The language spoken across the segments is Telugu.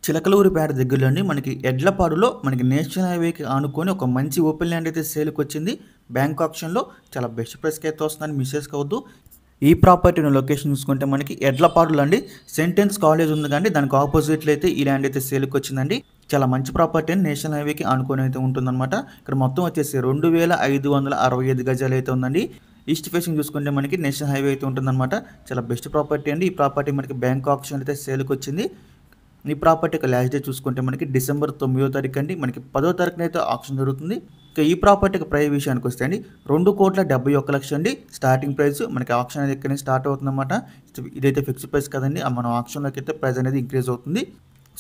చిలకలూరిపేట దగ్గరలోని మనకి ఎడ్లపాడులో మనకి నేషనల్ హైవేకి ఆనుకొని ఒక మంచి ఓపెన్ ల్యాండ్ అయితే సేల్కి వచ్చింది. బ్యాంక్ ఆప్షన్లో చాలా బెస్ట్ ప్రైస్కి అయితే వస్తుందని మిస్ చేసుకోవద్దు. ఈ ప్రాపర్టీ లొకేషన్ చూసుకుంటే మనకి ఎడ్లపాడులో అండి సెంటెన్స్ కాలేజ్ ఉంది కానీ దానికి ఆపోజిట్లో అయితే ఈ ల్యాండ్ అయితే సేల్కి వచ్చిందండి. చాలా మంచి ప్రాపర్టీ అని నేషనల్ హైవేకి ఆనుకొని అయితే ఉంటుందన్నమాట. ఇక్కడ మొత్తం వచ్చేసి 2565 గజాలు అయితే ఉందండి. ఈస్ట్ ఫేసింగ్ చూసుకుంటే మనకి నేషనల్ హైవే అయితే ఉంటుందన్నమాట. చాలా బెస్ట్ ప్రాపర్టీ అండి. ఈ ప్రాపర్టీ మనకి బ్యాంక్ ఆప్షన్ అయితే సేల్కి వచ్చింది. ఈ ప్రాపర్టీ యొక్క లాస్ట్ డే చూసుకుంటే మనకి డిసెంబర్ 9వ తారీఖు అండి. మనకి 10వ తారీఖున అయితే ఆప్షన్ జరుగుతుంది. ఇక ఈ ప్రాపర్టీకి ప్రైస్ విషయానికి వస్తే అండి 2,71,00,000 అండి స్టార్టింగ్ ప్రైస్. మనకి ఆప్షన్ అనేది ఇక్కడ స్టార్ట్ అవుతుందన్నమాట. ఇదైతే ఫిక్స్డ్ ప్రైస్ కదండి. మనం ఆప్షన్లోకి అయితే ప్రైస్ అనేది ఇంక్రీజ్ అవుతుంది.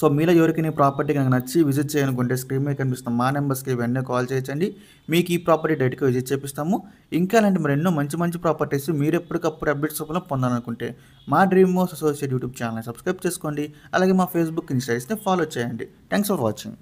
సో మీలో ఎవరికైనా ఈ ప్రాపర్టీ కనుక నచ్చి విజిట్ చేయాలనుకుంటే స్క్రీన్ మీద కనిపిస్తున్న మా నెంబర్స్కి వెంటనే కాల్ చేయొచ్చండి. మీకు ఈ ప్రాపర్టీ డైరెక్ట్గా విజిట్ చేపిస్తాము. ఇంకా అలాంటి మరి ఎన్నో మంచి మంచి ప్రాపర్టీస్ మీరు ఎప్పటికప్పుడు అప్డేట్స్ రూపంలో పొందాలనుకుంటే మా dream house associate YouTube channel subscribe చేసుకోండి. అలాగే మా ఫేస్బుక్ ఇన్స్టాగ్రామ్ని ఫాలో చేయండి. Thanks for watching.